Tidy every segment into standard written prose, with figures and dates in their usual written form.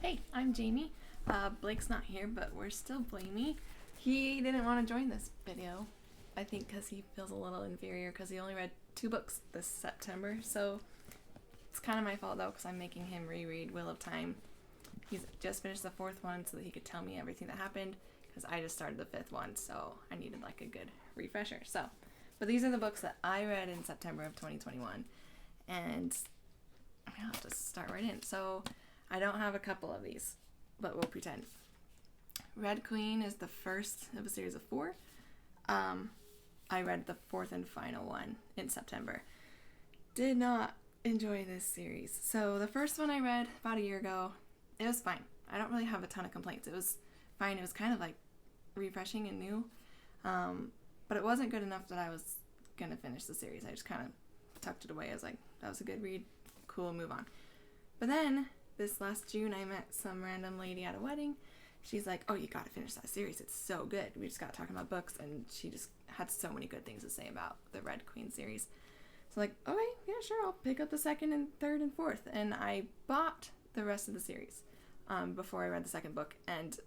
Hey, I'm Jamie. Blake's not here, but we're still blamey. He didn't want to join this video. I think because he feels a little inferior because he only read 2 books this September. So it's kind of my fault though because I'm making him reread Wheel of Time. He's just finished the 4th one so that he could tell me everything that happened because I just started the 5th one, so I needed like a good refresher. But these are the books that I read in September of 2021, and I'll just start right in. So I don't have a couple of these, but we'll pretend. Red Queen is the first of a series of 4. I read the 4th and final one in September. Did not enjoy this series. So the first one I read about a year ago, it was fine. I don't really have a ton of complaints. It was fine. It was kind of like refreshing and new. But it wasn't good enough that I was going to finish the series. I just kind of tucked it away. I was like, that was a good read. Cool, move on. But then this last June, I met some random lady at a wedding. She's like, oh, you got to finish that series. It's so good. We just got talking about books, and she just had so many good things to say about the Red Queen series. So like, okay, yeah, sure, I'll pick up the 2nd and 3rd and 4th. And I bought the rest of the series before I read the 2nd book. And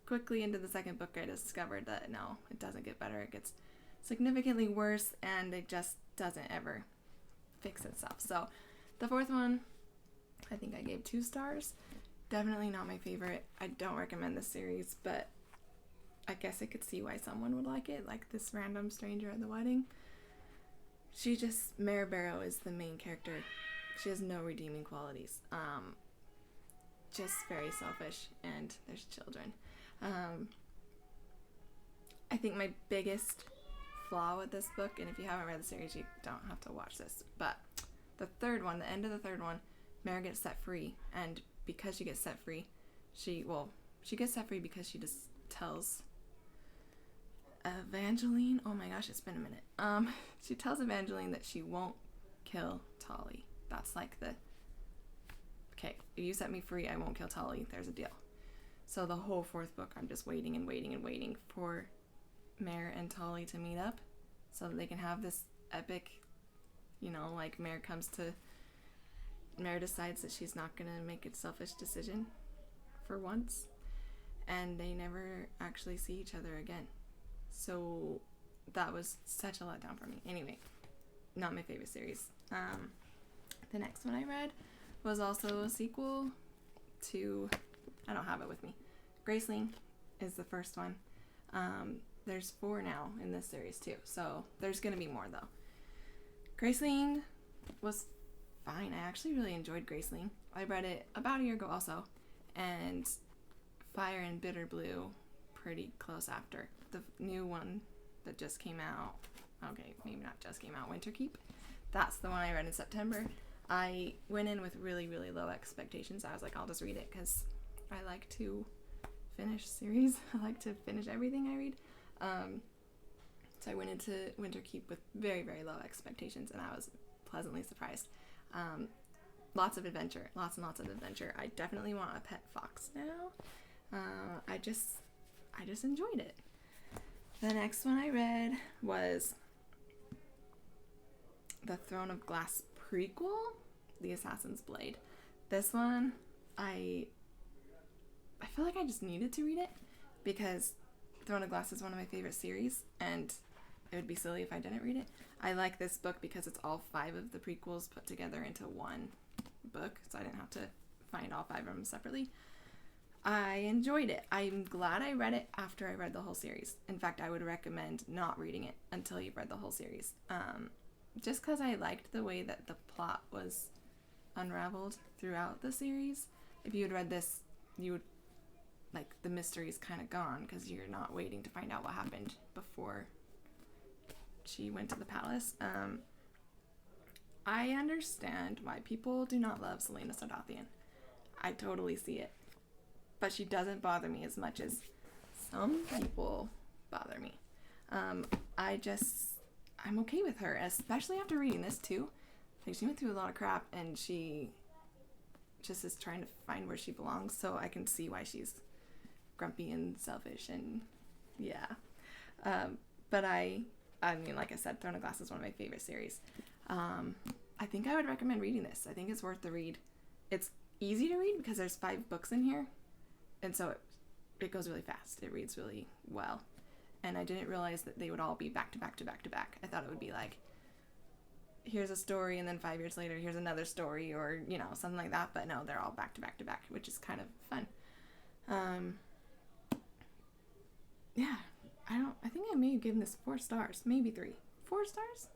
quickly into the 2nd book, I discovered that no, it doesn't get better. It gets significantly worse, and it just doesn't ever fix itself. So the 4th one, I think I gave 2 stars. Definitely not my favorite. I don't recommend this series, but I guess I could see why someone would like it, like this random stranger at the wedding. Mare Barrow is the main character. She has no redeeming qualities. Just very selfish, and there's children. I think my biggest flaw with this book, and if you haven't read the series, you don't have to watch this, but the 3rd one, the end of the 3rd one, Mare gets set free, and because she gets set free, she gets set free because she just tells Evangeline, oh my gosh, it's been a minute, she tells Evangeline that she won't kill Tolly. That's like okay, if you set me free, I won't kill Tolly, there's a deal. So the whole 4th book, I'm just waiting and waiting and waiting for Mare and Tolly to meet up so that they can have this epic, like Mare decides that she's not going to make a selfish decision for once, and they never actually see each other again. So that was such a letdown for me. Anyway, not my favorite series. The next one I read was also a sequel to, I don't have it with me, Graceling is the first one. There's 4 now in this series too, so there's going to be more though. Graceling was fine. I actually really enjoyed Graceling. I read it about a year ago also, and Fire and Bitter Blue pretty close after. The new one that just came out, okay, maybe not just came out, Winterkeep, that's the one I read in September. I went in with really, really low expectations. I was like, I'll just read it because I like to finish series. I like to finish everything I read. So I went into Winterkeep with very, very low expectations, and I was pleasantly surprised. Lots of adventure, lots and lots of adventure. I definitely want a pet fox now. I just enjoyed it. The next one I read was the Throne of Glass prequel, The Assassin's Blade. This one, I feel like I just needed to read it because Throne of Glass is one of my favorite series, and it would be silly if I didn't read it. I like this book because it's all 5 of the prequels put together into one book, so I didn't have to find all 5 of them separately. I enjoyed it. I'm glad I read it after I read the whole series. In fact, I would recommend not reading it until you've read the whole series. Just because I liked the way that the plot was unraveled throughout the series. If you had read this, you would, like, the mystery's kind of gone because you're not waiting to find out what happened before she went to the palace. I understand why people do not love Celaena Sardothien. I totally see it. But she doesn't bother me as much as some people bother me. I'm okay with her, especially after reading this too. Like, she went through a lot of crap, and she just is trying to find where she belongs, so I can see why she's grumpy and selfish, and yeah. But I mean, like I said, Throne of Glass is one of my favorite series. I think I would recommend reading this. I think it's worth the read. It's easy to read because there's 5 books in here, and so it goes really fast. It reads really well, and I didn't realize that they would all be back to back to back to back. I thought it would be like, here's a story, and then 5 years later, here's another story, or, you know, something like that. But no, they're all back to back to back, which is kind of fun. Yeah, I think I may have given this 4 stars, maybe 3. 4 stars?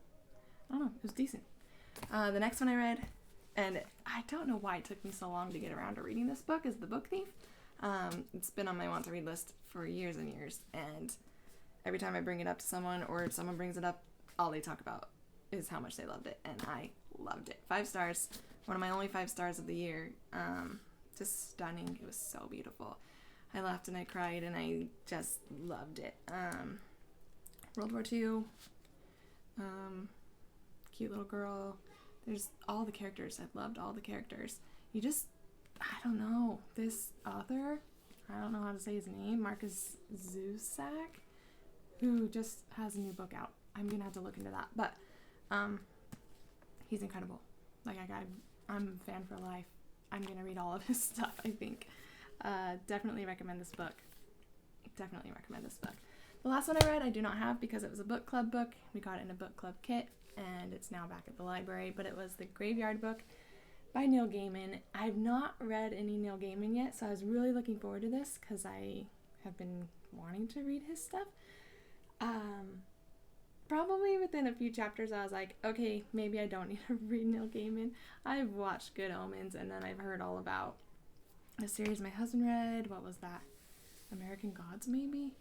I don't know, it was decent. The next one I read, and I don't know why it took me so long to get around to reading this book, is The Book Thief. It's been on my want to read list for years and years, and every time I bring it up to someone, or if someone brings it up, all they talk about is how much they loved it, and I loved it. 5 stars, one of my only 5 stars of the year. Just stunning. It was so beautiful. I laughed and I cried, and I just loved it. World War II, cute little girl. There's all the characters. I loved all the characters. I don't know, this author, I don't know how to say his name, Markus Zusak, who just has a new book out. I'm gonna have to look into that, but he's incredible. Like, I'm a fan for life. I'm gonna read all of his stuff, I think. Definitely recommend this book. The last one I read, I do not have because it was a book club book. We got it in a book club kit, and it's now back at the library, but it was The Graveyard Book by Neil Gaiman. I've not read any Neil Gaiman yet, so I was really looking forward to this because I have been wanting to read his stuff. Probably within a few chapters, I was like, okay, maybe I don't need to read Neil Gaiman. I've watched Good Omens, and then I've heard all about a series my husband read. What was that? American Gods, maybe?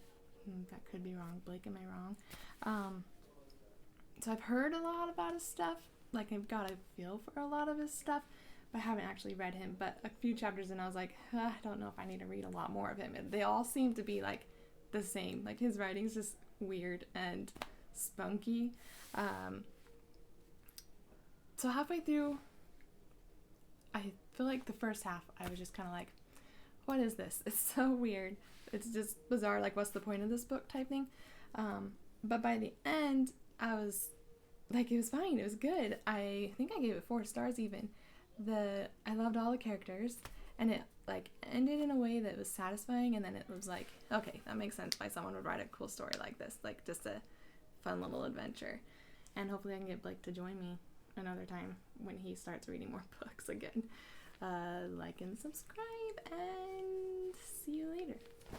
That could be wrong. Blake, am I wrong? So I've heard a lot about his stuff. Like, I've got a feel for a lot of his stuff, but I haven't actually read him. But a few chapters in, I was like, I don't know if I need to read a lot more of him. And they all seem to be, like, the same. Like, his writing's just weird and spunky. So halfway through, I feel like the first half, I was just kind of like, what is this? It's so weird. It's just bizarre. Like, what's the point of this book type thing? But by the end, I was like, it was fine. It was good. I think I gave it 4 stars even. I loved all the characters, and it like ended in a way that was satisfying, and then it was like, okay, that makes sense why someone would write a cool story like this, like just a fun little adventure. And hopefully I can get Blake to join me another time when he starts reading more books again. Like and subscribe, and see you later.